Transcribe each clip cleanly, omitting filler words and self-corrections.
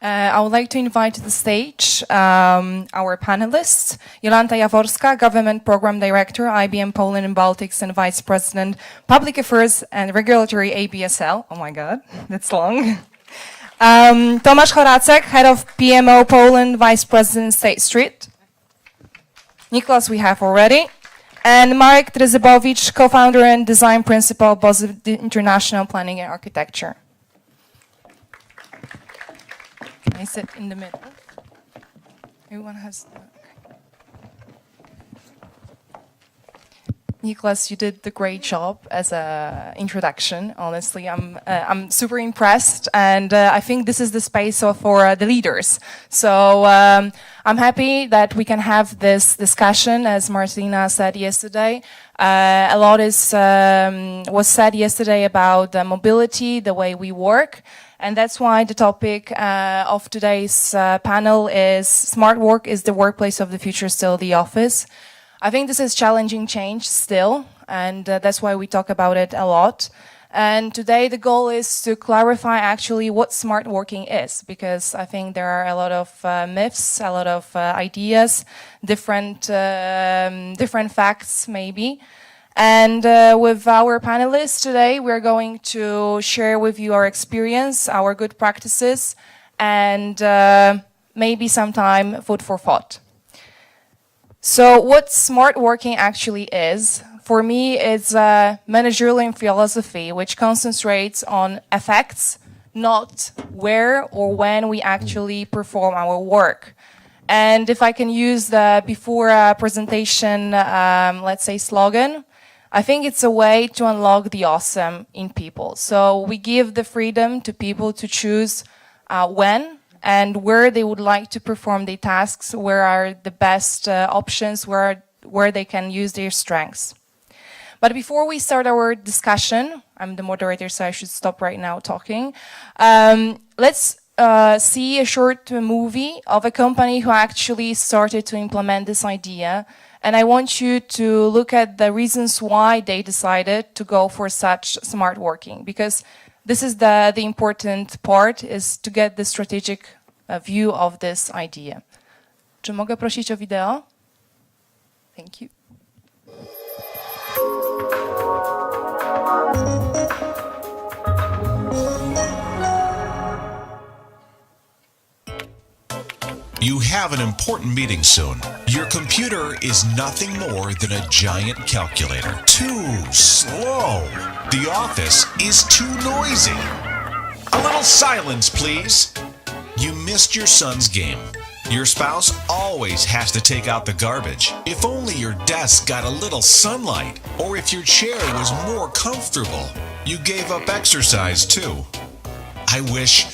I would like to invite to the stage our panelists, Jolanta Jaworska, Government Program Director, IBM Poland and Baltics, and Vice President, Public Affairs and Regulatory ABSL. Oh my God, that's long. Tomasz Horaček, Head of PMO Poland, Vice President, State Street. Nicklas we have already. And Marek Tryzybowicz, Co-Founder and Design Principal, Bose International Planning and Architecture. Can I sit in the middle? Everyone has... Nicklas, you did the great job as an introduction. Honestly, I'm super impressed, and I think this is the space for the leaders. So I'm happy that we can have this discussion, as Martina said yesterday. A lot was said yesterday about the mobility, the way we work, and that's why the topic of today's panel is Smart Work is the workplace of the future still the office? I think this is challenging change still, and that's why we talk about it a lot. And today the goal is to clarify actually what smart working is, because I think there are a lot of myths, a lot of ideas, different facts maybe. And with our panelists today, we're going to share with you our experience, our good practices, and maybe sometime food for thought. So what smart working actually is, for me, it's a managerial philosophy which concentrates on effects, not where or when we actually perform our work. And if I can use the before presentation, let's say slogan, I think it's a way to unlock the awesome in people. So we give the freedom to people to choose when and where they would like to perform their tasks, where are the best options, where they can use their strengths. But before we start our discussion, I'm the moderator, so I should stop right now talking. Let's see a short movie of a company who actually started to implement this idea. And I want you to look at the reasons why they decided to go for such smart working, because this is the important part, is to get the strategic view of this idea. Czy mogę prosić o wideo? Thank you. You have an important meeting soon. Your computer is nothing more than a giant calculator. Too slow. The office is too noisy. A little silence, please. You missed your son's game. Your spouse always has to take out the garbage. If only your desk got a little sunlight, or if your chair was more comfortable. You gave up exercise too. I wish.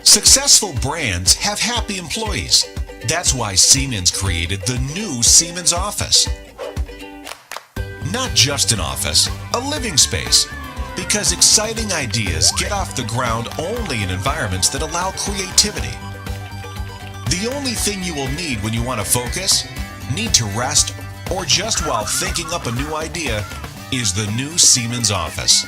Successful brands have happy employees. That's why Siemens created the new Siemens office. Not just an office, a living space. Because exciting ideas get off the ground only in environments that allow creativity. The only thing you will need when you want to focus, need to rest, or just while thinking up a new idea, is the new Siemens office.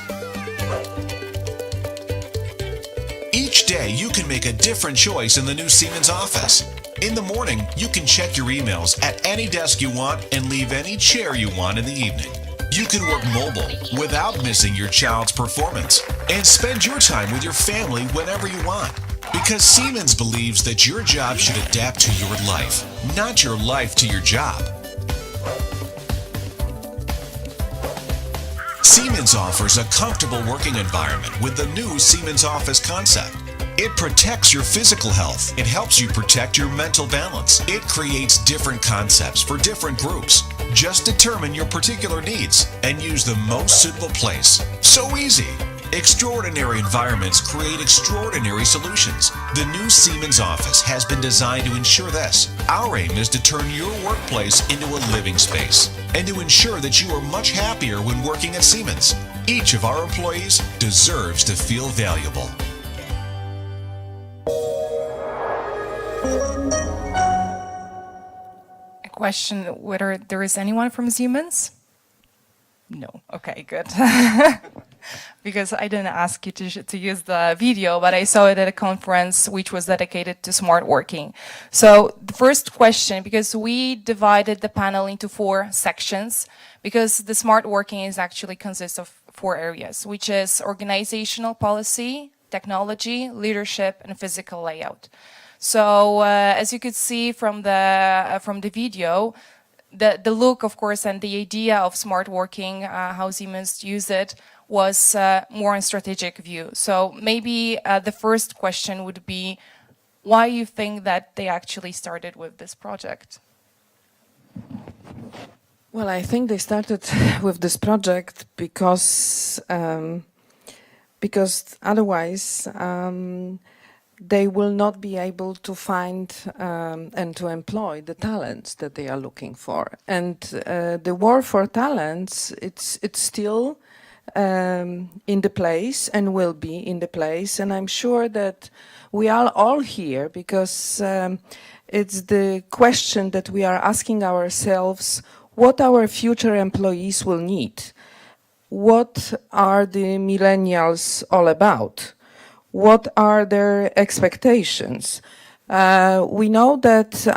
Each day, you can make a different choice in the new Siemens office. In the morning, you can check your emails at any desk you want and leave any chair you want in the evening. You can work mobile without missing your child's performance and spend your time with your family whenever you want. Because Siemens believes that your job should adapt to your life, not your life to your job. Siemens offers a comfortable working environment with the new Siemens Office concept. It protects your physical health. It helps you protect your mental balance. It creates different concepts for different groups. Just determine your particular needs and use the most suitable place. So easy. Extraordinary environments create extraordinary solutions. The new Siemens office has been designed to ensure this. Our aim is to turn your workplace into a living space and to ensure that you are much happier when working at Siemens. Each of our employees deserves to feel valuable. A question whether there is anyone from Siemens? No. Okay, good. because I didn't ask you to use the video, but I saw it at a conference which was dedicated to smart working. So the first question, because we divided the panel into 4 sections, because the smart working is actually consists of 4 areas, which is organizational policy, technology, leadership, and physical layout. So as you could see from the video, the look, of course, and the idea of smart working, how Siemens used it, was more on strategic view. So maybe the first question would be, why you think that they actually started with this project? Well, I think they started with this project because otherwise they will not be able to find and to employ the talents that they are looking for. And the war for talents, it's still in the place and will be in the place. And I'm sure that we are all here because it's the question that we are asking ourselves, what our future employees will need. What are the millennials all about? What are their expectations? We know that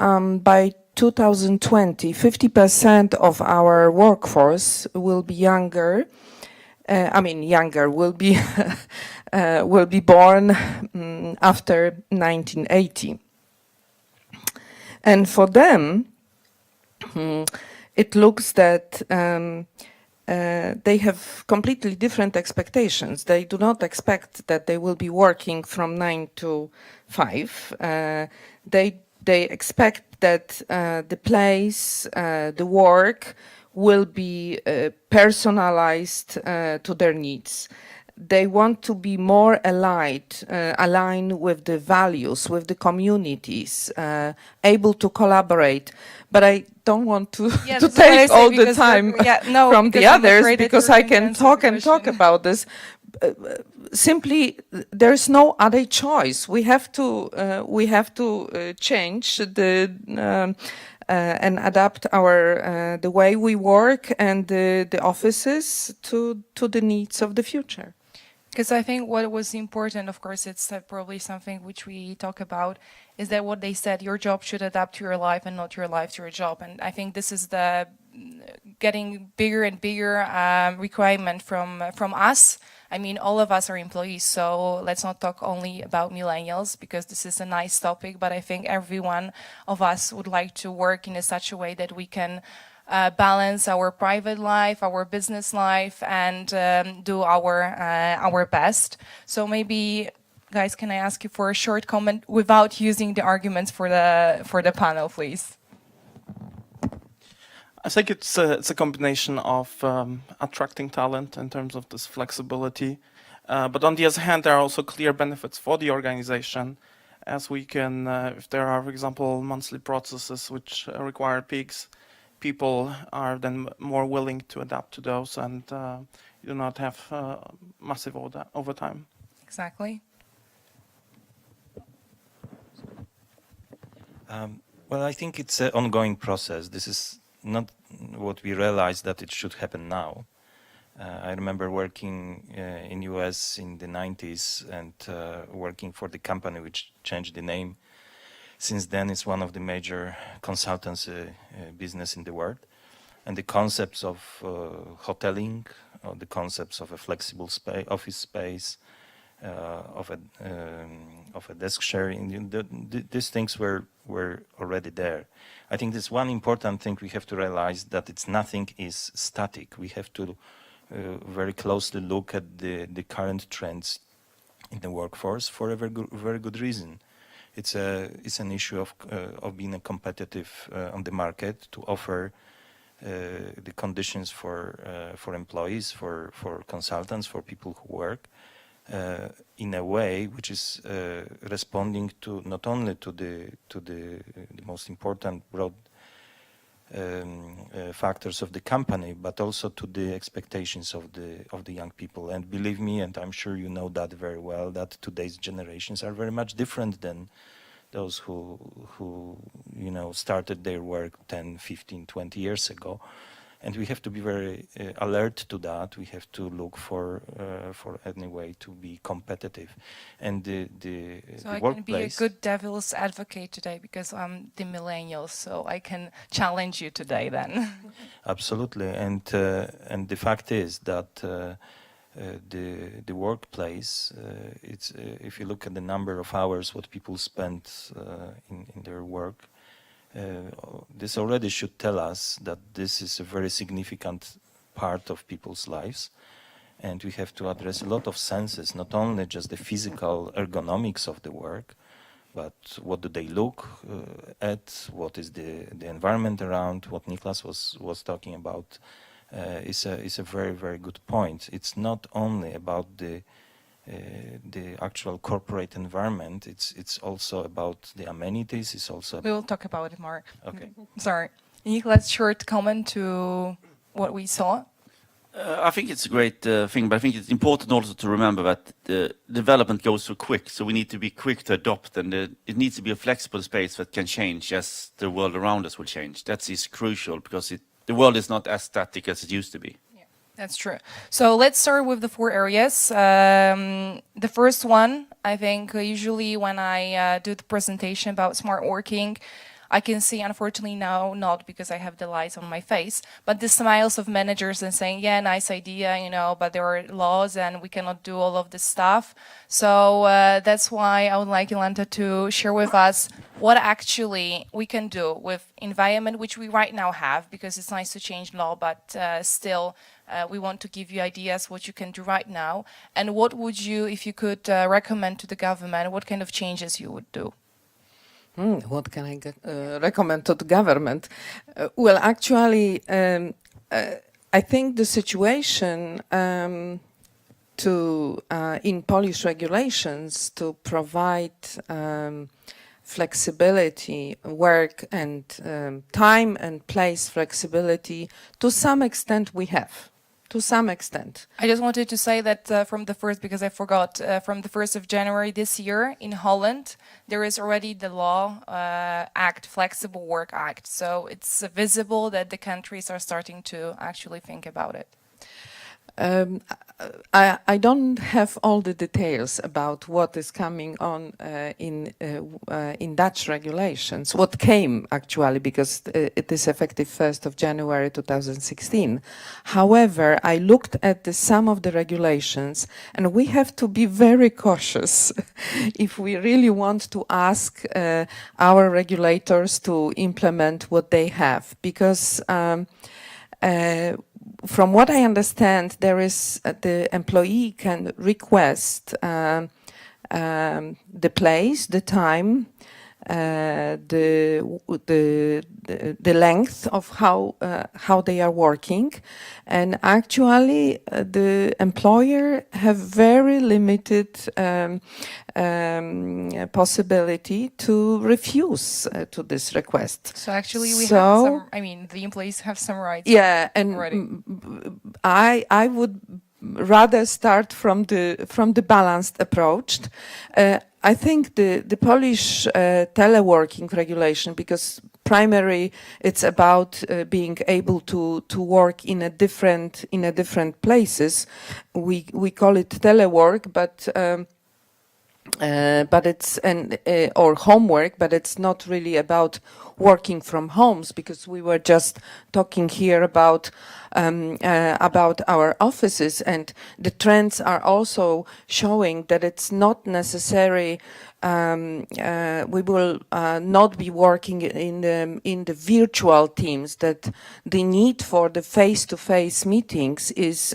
by 2020, 50% of our workforce will be younger. Will be will be born after 1980, and for them, it looks that they have completely different expectations. They do not expect that they will be working from 9 to 5. They expect that the place, the work, will be personalized to their needs. They want to be more aligned with the values, with the communities, able to collaborate. But I don't want to, to take all the time from the others, because I can talk and talk about this. Simply, there's no other choice. We have to change the and adapt our the way we work and the offices to the needs of the future. Because I think what was important, of course, it's probably something which we talk about, is that what they said, your job should adapt to your life and not your life to your job. And I think this is the getting bigger and bigger requirement from us. I mean, all of us are employees, so let's not talk only about millennials, because this is a nice topic, but I think every one of us would like to work in such a way that we can balance our private life, our business life, and do our best. So maybe, guys, can I ask you for a short comment without using the arguments for the panel, please? I think it's a combination of attracting talent in terms of this flexibility, but on the other hand, there are also clear benefits for the organization, as we can, if there are, for example, monthly processes which require peaks, people are then more willing to adapt to those, and you do not have massive overtime. Exactly. Well, I think it's an ongoing process. This is not what we realized that it should happen now. I remember working in US in the 90s and working for the company which changed the name. Since then, it's one of the major consultancy business in the world. And the concepts of hoteling, or the concepts of a flexible office space, of a desk sharing, these things were already there. I think this one important thing we have to realize, that nothing is static. We have to very closely look at the current trends in the workforce for a very good reason. It's an issue of being competitive on the market, to offer the conditions for employees, for consultants, for people who work in a way which is responding to not only to the most important broad factors of the company, but also to the expectations of the young people. And believe me, and I'm sure you know that very well, that today's generations are very much different than those who started their work 10, 15, 20 years ago. and we have to be very alert to that. We have to look for any way to be competitive, and the So I can be a workplace. good devil's advocate today because I'm the millennial, so I can challenge you today then. Absolutely, and the fact is that the workplace, it's if you look at the number of hours what people spend in their work, this already should tell us that this is a very significant part of people's lives, and we have to address a lot of senses, not only just the physical ergonomics of the work, but what do they look at, what is the environment around, what Nicklas was talking about is a very, very good point. It's not only about the actual corporate environment, it's also about the amenities, it's also We will talk about it, Mark. Okay. Sorry. Nicklas, short comment to what we saw. I think it's a great thing, but I think it's important also to remember that the development goes so quick, so we need to be quick to adopt, and it needs to be a flexible space that can change as the world around us will change. That is crucial because the world is not as static as it used to be. Yeah, that's true. So let's start with the 4 areas. The first one, I think usually when I do the presentation about smart working, I can see, unfortunately now not because I have the lights on my face, but the smiles of managers and saying, yeah, nice idea, you know, but there are laws and we cannot do all of this stuff. So that's why I would like Jolanta to share with us what actually we can do with environment, which we right now have, because it's nice to change law, but still we want to give you ideas what you can do right now. And what would you, if you could recommend to the government, what kind of changes you would do? What can I recommend to the government? Well, actually, I think the situation in Polish regulations to provide flexibility, work and time and place flexibility, to some extent we have. To some extent. I just wanted to say that from the first, because I forgot, from the 1st of January this year in Holland, there is already the law act, Flexible Work Act. So it's visible that the countries are starting to actually think about it. I don't have all the details about what is coming on in Dutch regulations, what came actually, because it is effective 1st of January 2016. However, I looked at some of the regulations, and we have to be very cautious if we really want to ask our regulators to implement what they have, because from what I understand, there is the employee can request the place, the time, the length of how they are working, and actually the employer have very limited possibility to refuse to this request. So actually we have some, I mean, the employees have some rights. Yeah, and already. I would rather start from the balanced approach. I think the Polish teleworking regulation, because primarily it's about being able to work in a different places. We call it telework, but it's or homework, but it's not really about working from homes, because we were just talking here about our offices, and the trends are also showing that it's not necessary. We will not be working in the virtual teams. That the need for the face-to-face meetings is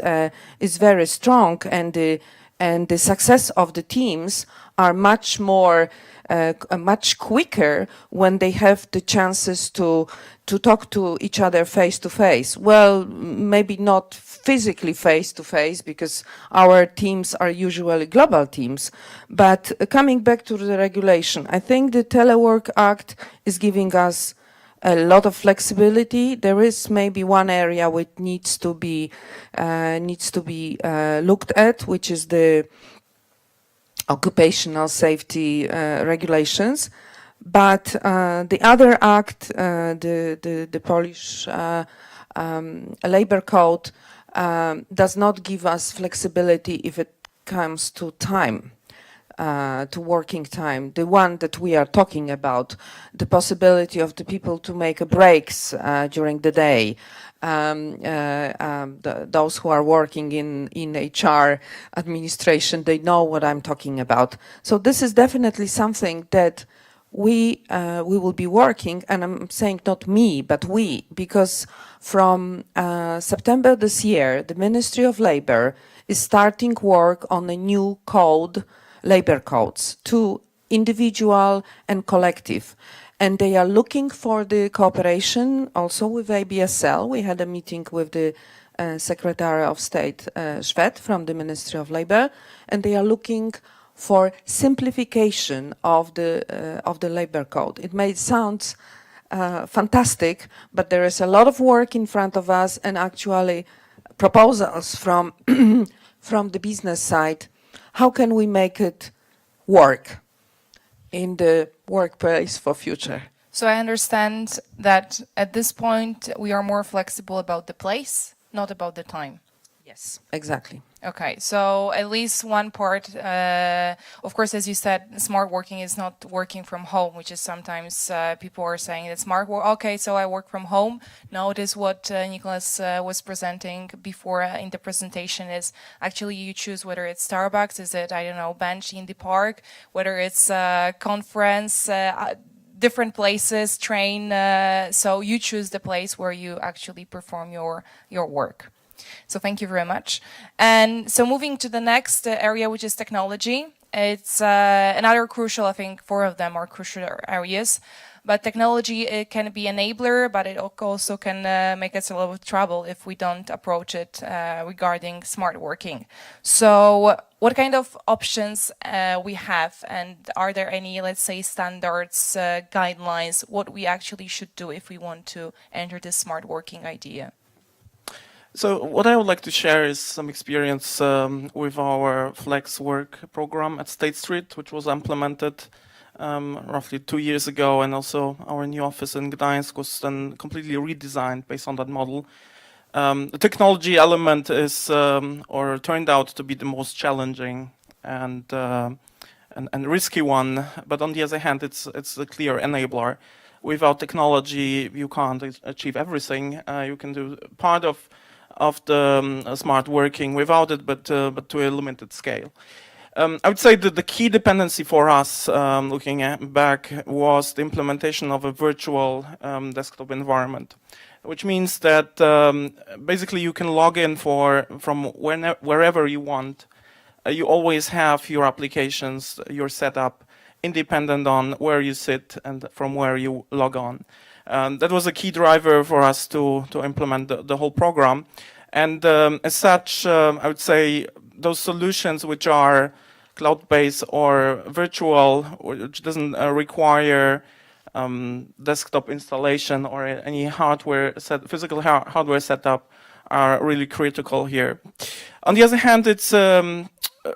very strong, and the success of the teams are much quicker when they have the chances to talk to each other face to face. Well, maybe not physically face to face, because our teams are usually global teams. But coming back to the regulation, I think the Telework Act is giving us a lot of flexibility. There is maybe one area which needs to be looked at, which is the occupational safety regulations, but the other act, the Polish a labor code does not give us flexibility if it comes to time, to working time. The one that we are talking about, the possibility of the people to make breaks during the day. Those who are working in HR administration, they know what I'm talking about. So this is definitely something that we will be working, and I'm saying not me, but we, because from September this year, the Ministry of Labour is starting work on a new code, labor codes, to individual and collective. And they are looking for the cooperation also with ABSL. We had a meeting with the Secretary of State, Szwed, from the Ministry of Labour, and they are looking for simplification of the labor code. It may sound fantastic, but there is a lot of work in front of us, and actually proposals from from the business side. How can we make it work in the workplace for future? So I understand that at this point we are more flexible about the place, not about the time. Yes, exactly. Okay, so at least one part, of course, as you said, smart working is not working from home, which is sometimes people are saying that smart work, okay, so I work from home. No, it is what Nicklas was presenting before in the presentation is actually you choose whether it's Starbucks, is it, I don't know, bench in the park, whether it's conference, different places, train, so you choose the place where you actually perform your work. So thank you very much. And so moving to the next area, which is technology. It's another crucial, I think 4 of them are crucial areas. But technology, it can be enabler, but it also can make us a lot of trouble if we don't approach it regarding smart working. So what kind of options we have, and are there any, let's say, standards, guidelines, what we actually should do if we want to enter this smart working idea? So what I would like to share is some experience with our Flex Work program at State Street, which was implemented roughly 2 years ago, and also our new office in Gdańsk was then completely redesigned based on that model. The technology element is, or turned out to be the most challenging and risky one, but on the other hand, it's a clear enabler. Without technology, you can't achieve everything. You can do part of the smart working without it, but to a limited scale. I would say that the key dependency for us, looking back, was the implementation of a virtual desktop environment, which means that basically you can log in from wherever you want. You always have your applications, your setup, independent on where you sit and from where you log on. That was a key driver for us to implement the whole program. And as such, I would say those solutions which are cloud-based or virtual, which doesn't require desktop installation or any physical hardware setup, are really critical here. On the other hand, it's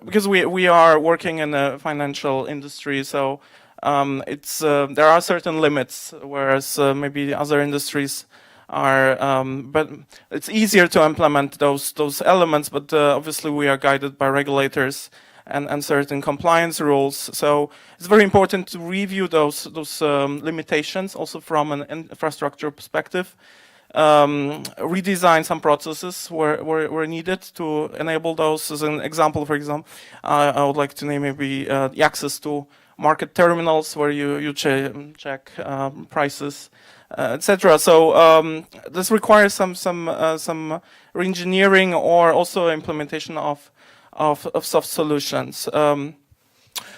because we are working in a financial industry, so there are certain limits, whereas maybe other industries are, but it's easier to implement those elements. But obviously, we are guided by regulators and certain compliance rules. So it's very important to review those limitations, also from an infrastructure perspective. Redesign some processes where needed to enable those. As an example, for example, I would like to name maybe the access to market terminals where you check prices, etc. So this requires some re-engineering or also implementation of soft solutions.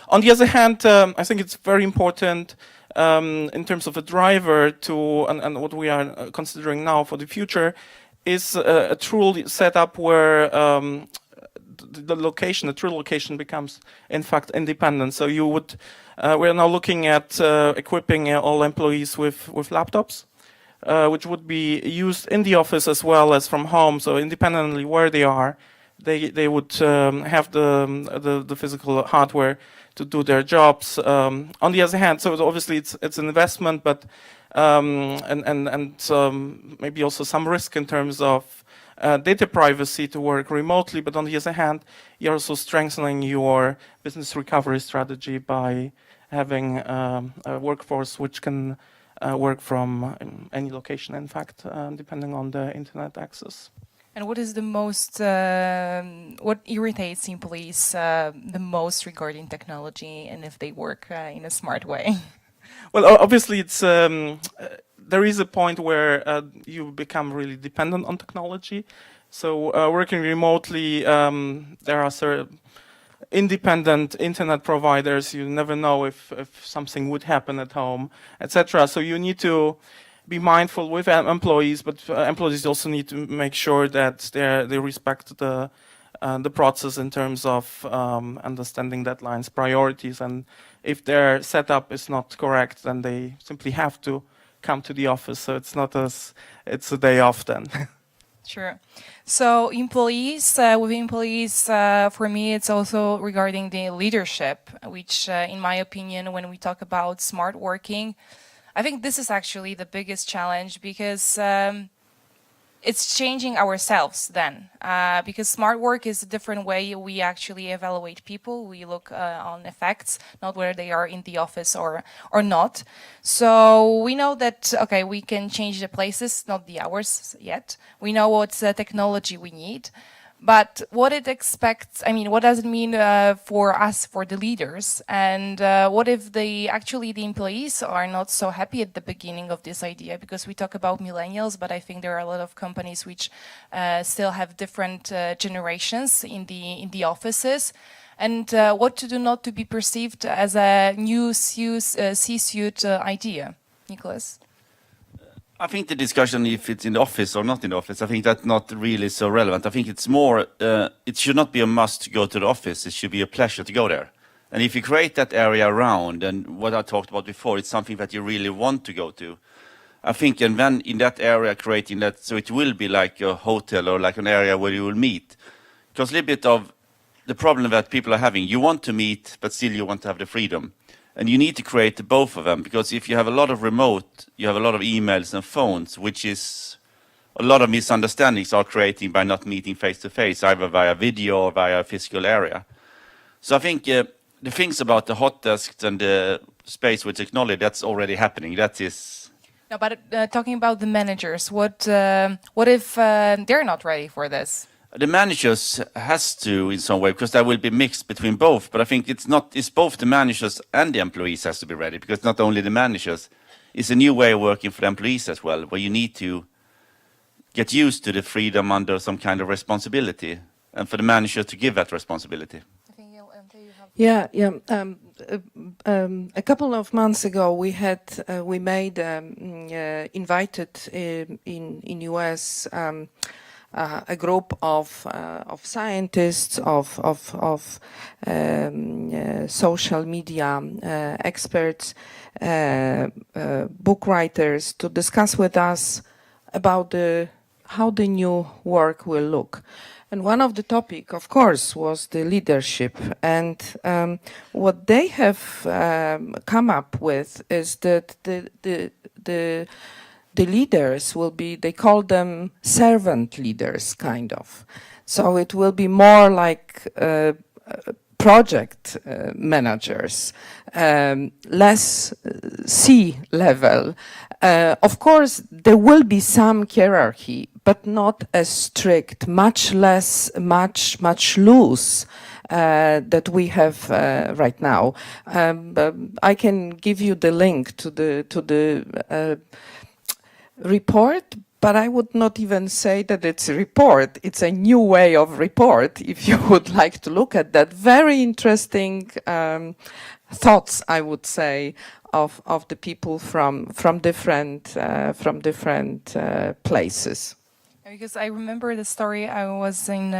On the other hand, I think it's very important in terms of a driver and what we are considering now for the future is a true setup where the true location becomes in fact independent. So we are now looking at equipping all employees with laptops, which would be used in the office as well as from home. So independently where they are, they would have the physical hardware to do their jobs. On the other hand, so obviously it's an investment, but maybe also some risk in terms of data privacy to work remotely. But on the other hand, you're also strengthening your business recovery strategy by having a workforce which can work from any location, in fact, depending on the internet access. And what is the most, what irritates employees the most regarding technology and if they work in a smart way? Well, obviously, it's there is a point where you become really dependent on technology. So working remotely, there are independent internet providers. You never know if something would happen at home, etc. So you need to be mindful with employees, but employees also need to make sure that they respect the process in terms of understanding deadlines, priorities, and if their setup is not correct, then they simply have to come to the office. So it's not it's a day off then. Sure. So employees, with employees, for me, it's also regarding the leadership, which in my opinion, when we talk about smart working, I think this is actually the biggest challenge because it's changing ourselves then. Because smart work is a different way we actually evaluate people. We look on effects, not whether they are in the office or not. So we know that, okay, we can change the places, not the hours yet. We know what technology we need. But what it expects, I mean, what does it mean for us, for the leaders? And what if the employees are not so happy at the beginning of this idea? Because we talk about millennials, but I think there are a lot of companies which still have different generations in the offices. And what to do not to be perceived as a new C-suite idea. Nicklas? I think the discussion if it's in the office or not in the office, I think that's not really so relevant. I think it's more, it should not be a must to go to the office. It should be a pleasure to go there. And if you create that area around, and what I talked about before, it's something that you really want to go to. I think, and then in that area, creating that, so it will be like a hotel or like an area where you will meet. Because a little bit of the problem that people are having, you want to meet, but still you want to have the freedom. And you need to create both of them, because if you have a lot of remote, you have a lot of emails and phones, which is a lot of misunderstandings are creating by not meeting face-to-face, either via video or via a physical area. So I think the things about the hot desks and the space with technology, that's already happening. That is... No, but talking about the managers, what if they're not ready for this? The managers has to in some way, because there will be mixed between both. But I think it's both the managers and the employees has to be ready, because not only the managers, it's a new way of working for the employees as well, where you need to get used to the freedom under some kind of responsibility, and for the managers to give that responsibility. Yeah. A couple of months ago, we made invited in US. A group of scientists, of social media experts, book writers, to discuss with us about how the new work will look. And one of the topic, of course, was the leadership. And what they have come up with is that the leaders will be, they call them servant leaders, kind of. So it will be more like project managers, less C-level. Of course, there will be some hierarchy, but not as strict, much loose that we have right now. I can give you the link to the report, but I would not even say that it's a report. It's a new way of report, if you would like to look at that. Very interesting thoughts, I would say, of the people from different places. Because I remember the story. I was in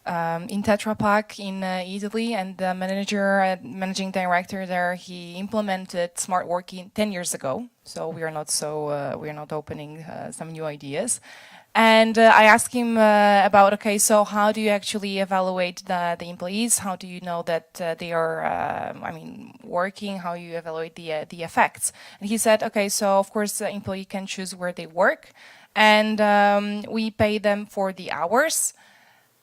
Tetra Pak in Italy, and the managing director there, he implemented smart working 10 years ago. So we are not opening some new ideas. And I asked him about, okay, so how do you actually evaluate the employees? How do you know that they are, working? How you evaluate the effects? And he said, okay, so of course the employee can choose where they work, and we pay them for the hours.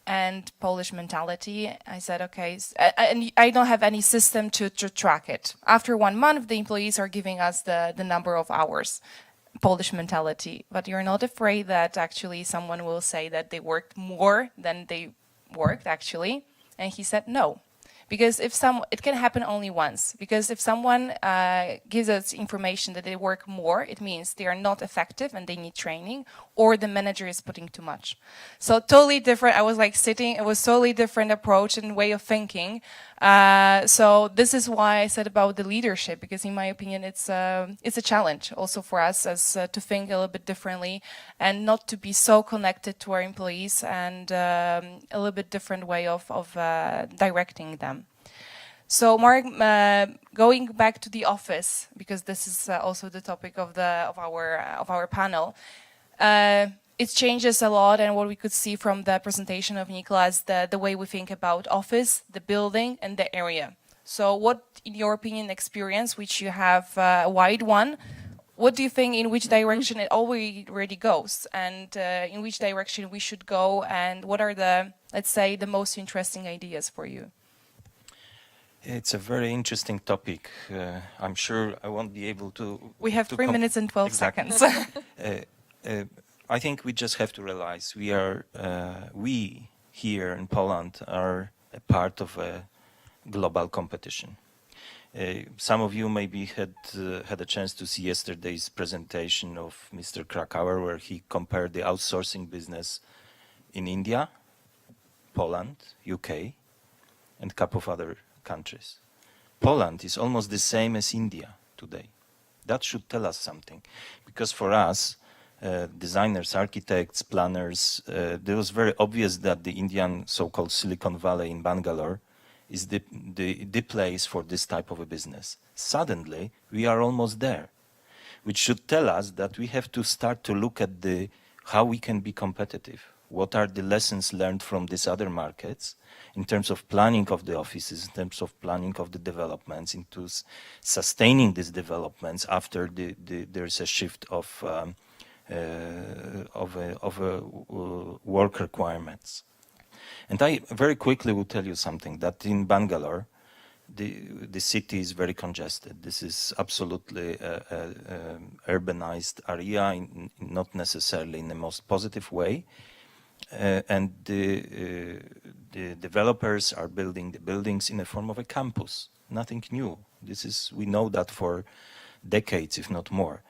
And Polish mentality, I said, okay, and I don't have any system to track it. After 1 month, the employees are giving us the number of hours. Polish mentality, but you're not afraid that actually someone will say that they worked more than they worked actually? And he said no, because it can happen only once, because if someone gives us information that they work more, it means they are not effective and they need training, or the manager is putting too much. So totally different. I was like sitting, it was totally different approach and way of thinking. So this is why I said about the leadership, because in my opinion, it's a challenge also for us as to think a little bit differently and not to be so connected to our employees, and a little bit different way of directing them. So Mark, going back to the office, because this is also the topic of our panel. It changes a lot, and what we could see from the presentation of Nicklas, the way we think about office, the building, and the area. So what, in your opinion, experience, which you have a wide one, what do you think, in which direction it already goes, and in which direction we should go, and what are the, let's say, the most interesting ideas for you? It's a very interesting topic. I'm sure I won't be able to... We have 3 minutes and 12 seconds. I think we just have to realize we here in Poland are a part of a global competition. Some of you maybe had a chance to see yesterday's presentation of Mr. Krakauer, where he compared the outsourcing business in India, Poland, UK, and a couple of other countries. Poland is almost the same as India today. That should tell us something, because for us, designers, architects, planners, it was very obvious that the Indian so-called Silicon Valley in Bangalore is the place for this type of a business. Suddenly, we are almost there, which should tell us that we have to start to look at how we can be competitive. What are the lessons learned from these other markets in terms of planning of the offices, in terms of planning of the developments, into sustaining these developments after there's a shift of work requirements. And I very quickly will tell you something, that in Bangalore, the city is very congested. This is absolutely an urbanized area, not necessarily in the most positive way. And the developers are building the buildings in the form of a campus, nothing new. We know that for decades, if not more.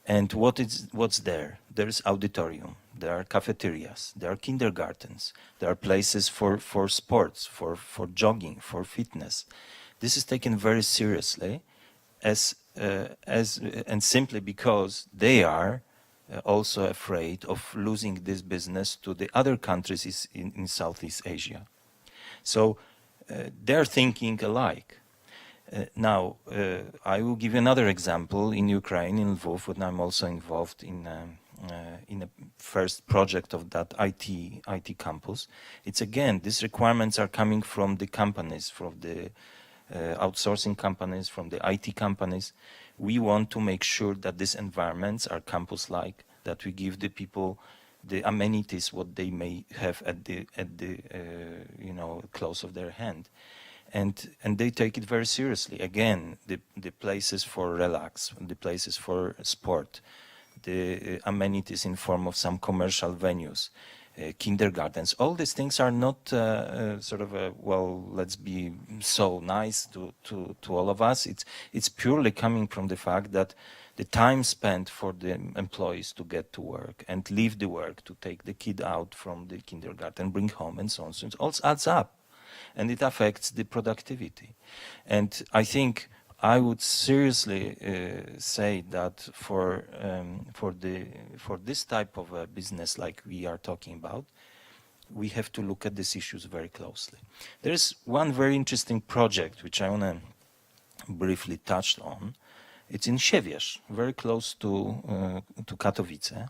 And what's there? There's auditorium, there are cafeterias, there are kindergartens, there are places for sports, for jogging, for fitness. This is taken very seriously, and simply because they are also afraid of losing this business to the other countries in Southeast Asia. So they're thinking alike. Now, I will give you another example. In Ukraine, in Lviv, when I'm also involved in a first project of that IT campus. It's again, these requirements are coming from the companies, from the outsourcing companies, from the IT companies. We want to make sure that these environments are campus-like, that we give the people the amenities what they may have at the close of their hand. And they take it very seriously. Again, the places for relax, the places for sport, the amenities in form of some commercial venues, kindergartens. All these things are not let's be so nice to all of us. It's purely coming from the fact that the time spent for the employees to get to work and leave the work, to take the kid out from the kindergarten, bring home, and so on, so it all adds up. And it affects the productivity. And I think I would seriously say that for this type of a business like we are talking about, we have to look at these issues very closely. There is one very interesting project which I want to briefly touch on. It's in Siewierz, very close to Katowice.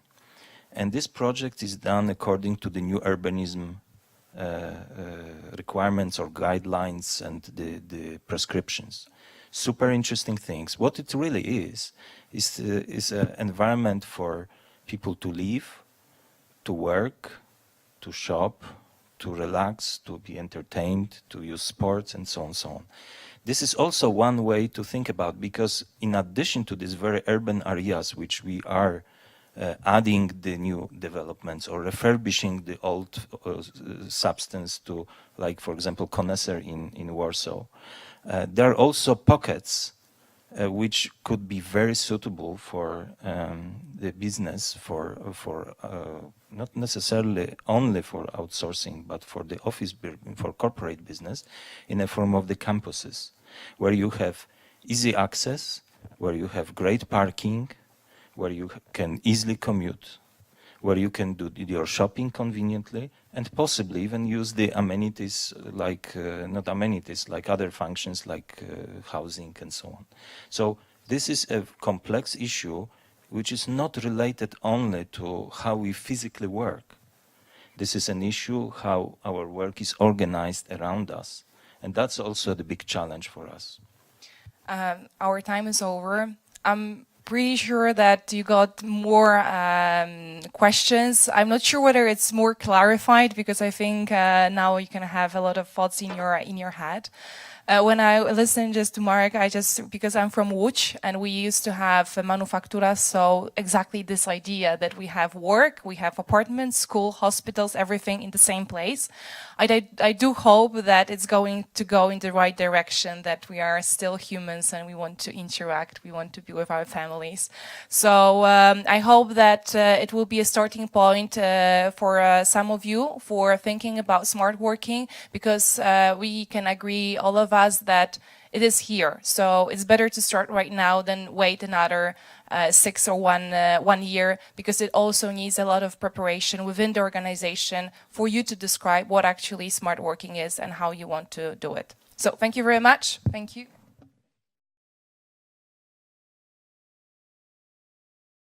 And this project is done according to the new urbanism requirements or guidelines and the prescriptions. Super interesting things. What it really is an environment for people to live, to work, to shop, to relax, to be entertained, to use sports, and so on and so on. This is also one way to think about, because in addition to these very urban areas which we are adding the new developments or refurbishing the old substance to, like, for example, Cornerstone in Warsaw, there are also pockets which could be very suitable for the business, for not necessarily only for outsourcing, but for the office, for corporate business, in the form of the campuses, where you have easy access, where you have great parking, where you can easily commute, where you can do your shopping conveniently, and possibly even use the amenities like, not amenities, like other functions like housing and so on. So this is a complex issue which is not related only to how we physically work. This is an issue how our work is organized around us. And that's also the big challenge for us. Our time is over. I'm pretty sure that you got more questions. I'm not sure whether it's more clarified, because I think now you can have a lot of thoughts in your head. When I listened just to Marek, because I'm from Łódź and we used to have manufacturas, so exactly this idea that we have work, we have apartments, school, hospitals, everything in the same place. I do hope that it's going to go in the right direction, that we are still humans and we want to interact, we want to be with our families. So I hope that it will be a starting point for some of you for thinking about smart working, because we can agree, all of us, that it is here. So it's better to start right now than wait another 6 or 1 year, because it also needs a lot of preparation within the organization for you to describe what actually smart working is and how you want to do it. So thank you very much. Thank you.